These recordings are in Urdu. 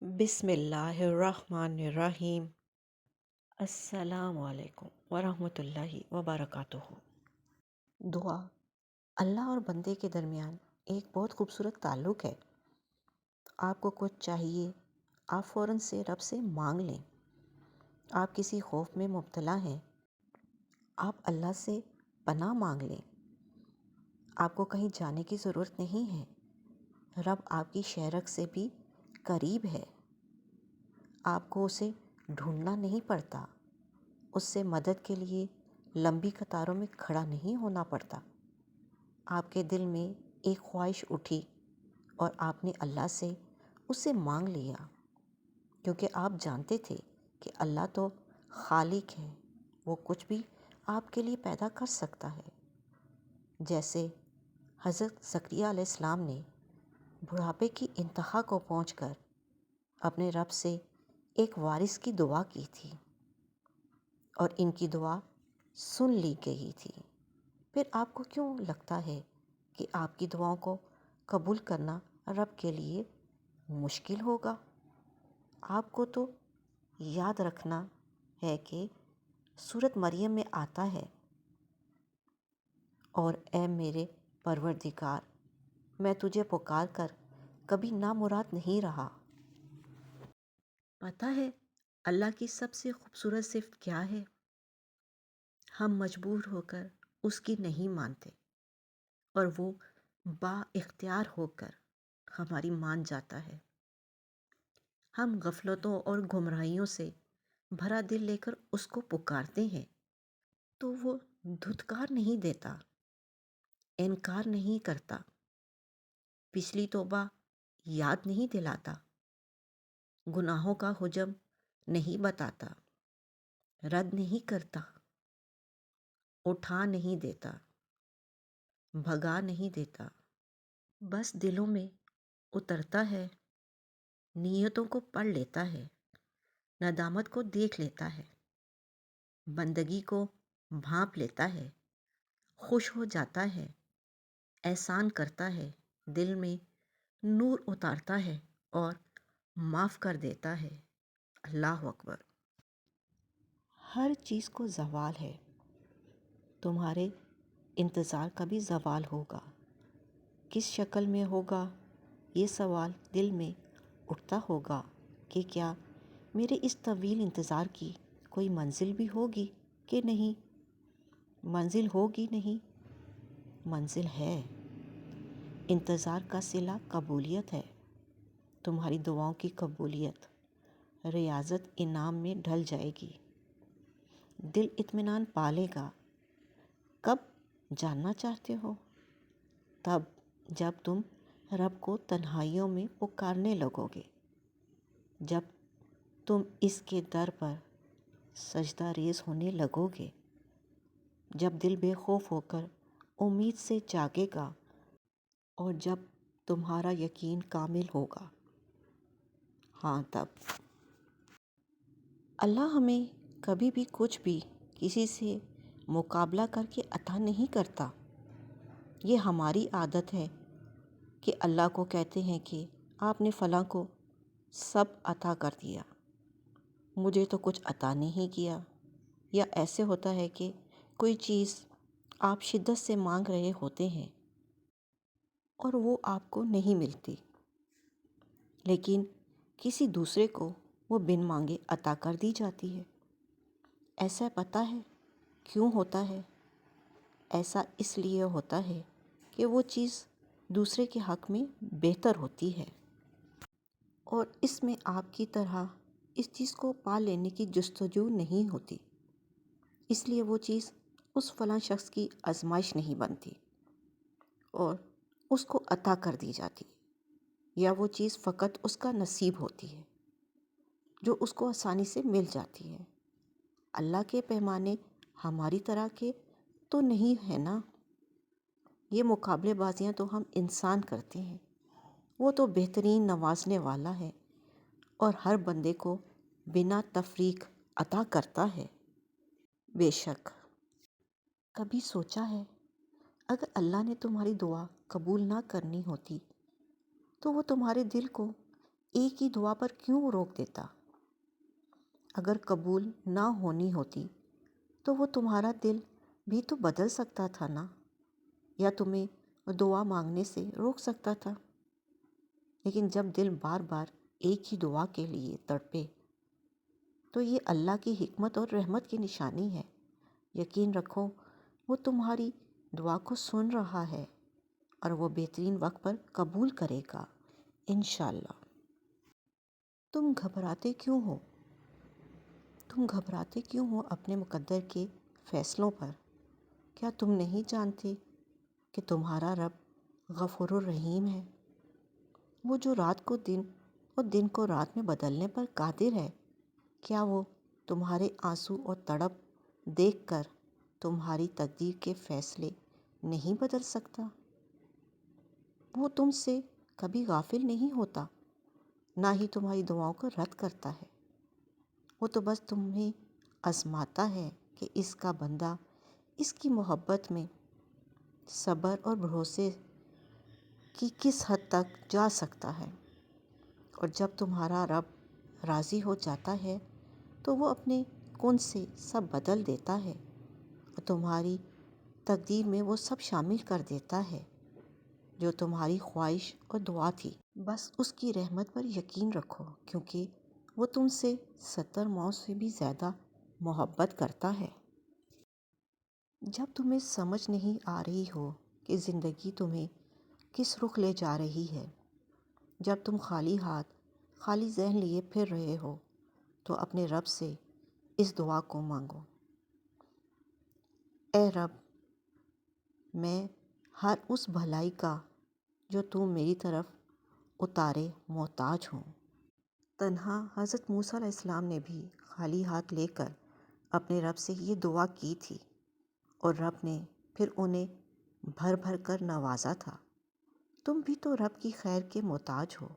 بسم اللہ الرحمن الرحیم۔ السلام علیکم ورحمۃ اللہ وبرکاتہ۔ دعا اللہ اور بندے کے درمیان ایک بہت خوبصورت تعلق ہے۔ آپ کو کچھ چاہیے، آپ فوراً سے رب سے مانگ لیں۔ آپ کسی خوف میں مبتلا ہیں، آپ اللہ سے پناہ مانگ لیں۔ آپ کو کہیں جانے کی ضرورت نہیں ہے، رب آپ کی شہرک سے بھی قریب ہے۔ آپ کو اسے ڈھونڈنا نہیں پڑتا، اس سے مدد کے لیے لمبی قطاروں میں کھڑا نہیں ہونا پڑتا۔ آپ کے دل میں ایک خواہش اٹھی اور آپ نے اللہ سے اسے مانگ لیا، کیونکہ آپ جانتے تھے کہ اللہ تو خالق ہے، وہ کچھ بھی آپ کے لیے پیدا کر سکتا ہے۔ جیسے حضرت زکریا علیہ السلام نے بڑھاپے کی انتہا کو پہنچ کر اپنے رب سے ایک وارث کی دعا کی تھی اور ان کی دعا سن لی گئی تھی۔ پھر آپ کو کیوں لگتا ہے کہ آپ کی دعاؤں کو قبول کرنا رب کے لیے مشکل ہوگا؟ آپ کو تو یاد رکھنا ہے کہ سورۃ مریم میں آتا ہے، اور اے میرے پروردگار، میں تجھے پکار کر کبھی نامراد نہیں رہا۔ پتہ ہے اللہ کی سب سے خوبصورت صفت کیا ہے؟ ہم مجبور ہو کر اس کی نہیں مانتے، اور وہ با اختیار ہو کر ہماری مان جاتا ہے۔ ہم غفلتوں اور گمراہیوں سے بھرا دل لے کر اس کو پکارتے ہیں تو وہ دھتکار نہیں دیتا، انکار نہیں کرتا، پچھلی توبہ یاد نہیں دلاتا، گناہوں کا حجم نہیں بتاتا، رد نہیں کرتا، اٹھا نہیں دیتا، بھگا نہیں دیتا، بس دلوں میں اترتا ہے، نیتوں کو پڑھ لیتا ہے، ندامت کو دیکھ لیتا ہے، بندگی کو بھانپ لیتا ہے، خوش ہو جاتا ہے، احسان کرتا ہے، دل میں نور اتارتا ہے اور معاف کر دیتا ہے۔ اللہ اکبر۔ ہر چیز کو زوال ہے، تمہارے انتظار کا بھی زوال ہوگا۔ کس شکل میں ہوگا، یہ سوال دل میں اٹھتا ہوگا کہ کیا میرے اس طویل انتظار کی کوئی منزل بھی ہوگی کہ نہیں؟ منزل ہوگی نہیں، منزل ہے۔ انتظار کا صلہ قبولیت ہے، تمہاری دعاؤں کی قبولیت، ریاضت انعام میں ڈھل جائے گی، دل اطمینان پالے گا۔ کب جاننا چاہتے ہو؟ تب جب تم رب کو تنہائیوں میں پکارنے لگو گے، جب تم اس کے در پر سجدہ ریز ہونے لگو گے، جب دل بے خوف ہو کر امید سے جاگے گا، اور جب تمہارا یقین کامل ہوگا۔ ہاں تب اللہ ہمیں کبھی بھی کچھ بھی کسی سے مقابلہ کر کے عطا نہیں کرتا۔ یہ ہماری عادت ہے کہ اللہ کو کہتے ہیں کہ آپ نے فلاں کو سب عطا کر دیا، مجھے تو کچھ عطا نہیں کیا۔ یا ایسے ہوتا ہے کہ کوئی چیز آپ شدت سے مانگ رہے ہوتے ہیں اور وہ آپ کو نہیں ملتی، لیکن کسی دوسرے کو وہ بن مانگے عطا کر دی جاتی ہے۔ ایسا پتہ ہے کیوں ہوتا ہے؟ ایسا اس لیے ہوتا ہے کہ وہ چیز دوسرے کے حق میں بہتر ہوتی ہے، اور اس میں آپ کی طرح اس چیز کو پا لینے کی جستجو نہیں ہوتی، اس لیے وہ چیز اس فلاں شخص کی آزمائش نہیں بنتی اور اس کو عطا کر دی جاتی، یا وہ چیز فقط اس کا نصیب ہوتی ہے جو اس کو آسانی سے مل جاتی ہے۔ اللہ کے پیمانے ہماری طرح کے تو نہیں ہے نا۔ یہ مقابلے بازیاں تو ہم انسان کرتے ہیں، وہ تو بہترین نوازنے والا ہے اور ہر بندے کو بنا تفریق عطا کرتا ہے۔ بے شک کبھی سوچا ہے اگر اللہ نے تمہاری دعا قبول نہ کرنی ہوتی تو وہ تمہارے دل کو ایک ہی دعا پر کیوں روک دیتا؟ اگر قبول نہ ہونی ہوتی تو وہ تمہارا دل بھی تو بدل سکتا تھا نا، یا تمہیں دعا مانگنے سے روک سکتا تھا۔ لیکن جب دل بار بار ایک ہی دعا کے لیے تڑپے تو یہ اللہ کی حکمت اور رحمت کی نشانی ہے۔ یقین رکھو وہ تمہاری دعا کو سن رہا ہے اور وہ بہترین وقت پر قبول کرے گا انشاءاللہ۔ تم گھبراتے کیوں ہو؟ تم گھبراتے کیوں ہو اپنے مقدر کے فیصلوں پر؟ کیا تم نہیں جانتے کہ تمہارا رب غفور الرحیم ہے؟ وہ جو رات کو دن اور دن کو رات میں بدلنے پر قادر ہے، کیا وہ تمہارے آنسو اور تڑپ دیکھ کر تمہاری تقدیر کے فیصلے نہیں بدل سکتا؟ وہ تم سے کبھی غافل نہیں ہوتا، نہ ہی تمہاری دعاؤں کو رد کرتا ہے۔ وہ تو بس تمہیں آزماتا ہے کہ اس کا بندہ اس کی محبت میں صبر اور بھروسے کی کس حد تک جا سکتا ہے۔ اور جب تمہارا رب راضی ہو جاتا ہے تو وہ اپنے کن سے سب بدل دیتا ہے اور تمہاری تقدیر میں وہ سب شامل کر دیتا ہے جو تمہاری خواہش اور دعا تھی۔ بس اس کی رحمت پر یقین رکھو، کیونکہ وہ تم سے 70 ماؤں سے بھی زیادہ محبت کرتا ہے۔ جب تمہیں سمجھ نہیں آ رہی ہو کہ زندگی تمہیں کس رخ لے جا رہی ہے، جب تم خالی ہاتھ خالی ذہن لیے پھر رہے ہو، تو اپنے رب سے اس دعا کو مانگو: اے رب، میں ہر اس بھلائی کا جو تو میری طرف اتارے محتاج ہوں۔ تنہا حضرت موسیٰ علیہ السلام نے بھی خالی ہاتھ لے کر اپنے رب سے یہ دعا کی تھی، اور رب نے پھر انہیں بھر بھر کر نوازا تھا۔ تم بھی تو رب کی خیر کے محتاج ہو،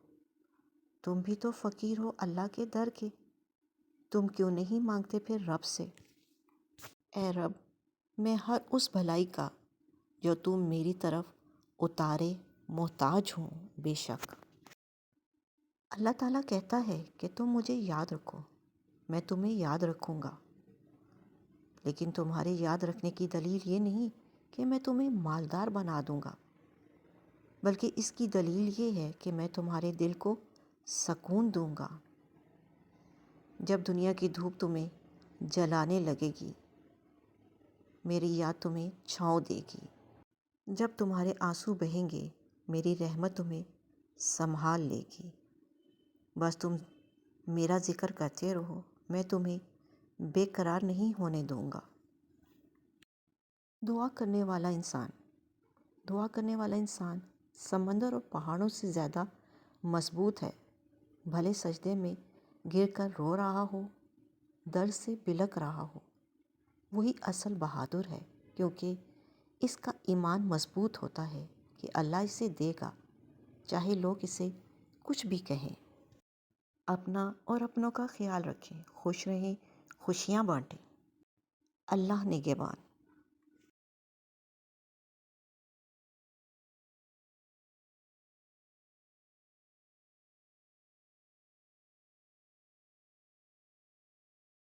تم بھی تو فقیر ہو اللہ کے در کے۔ تم کیوں نہیں مانگتے پھر رب سے: اے رب، میں ہر اس بھلائی کا جو تم میری طرف اتارے محتاج ہوں۔ بے شک اللہ تعالیٰ کہتا ہے کہ تم مجھے یاد رکھو، میں تمہیں یاد رکھوں گا۔ لیکن تمہارے یاد رکھنے کی دلیل یہ نہیں کہ میں تمہیں مالدار بنا دوں گا، بلکہ اس کی دلیل یہ ہے کہ میں تمہارے دل کو سکون دوں گا۔ جب دنیا کی دھوپ تمہیں جلانے لگے گی، میری یاد تمہیں چھاؤں دے گی۔ جب تمہارے آنسو بہیں گے، میری رحمت تمہیں سنبھال لے گی۔ بس تم میرا ذکر کرتے رہو، میں تمہیں بے قرار نہیں ہونے دوں گا۔ دعا کرنے والا انسان دعا کرنے والا انسان سمندر اور پہاڑوں سے زیادہ مضبوط ہے۔ بھلے سجدے میں گر کر رو رہا ہو، درد سے بلک رہا ہو، وہی اصل بہادر ہے، کیونکہ اس کا ایمان مضبوط ہوتا ہے کہ اللہ اسے دے گا، چاہے لوگ اسے کچھ بھی کہیں۔ اپنا اور اپنوں کا خیال رکھیں، خوش رہیں، خوشیاں بانٹیں۔ اللہ نگہبان۔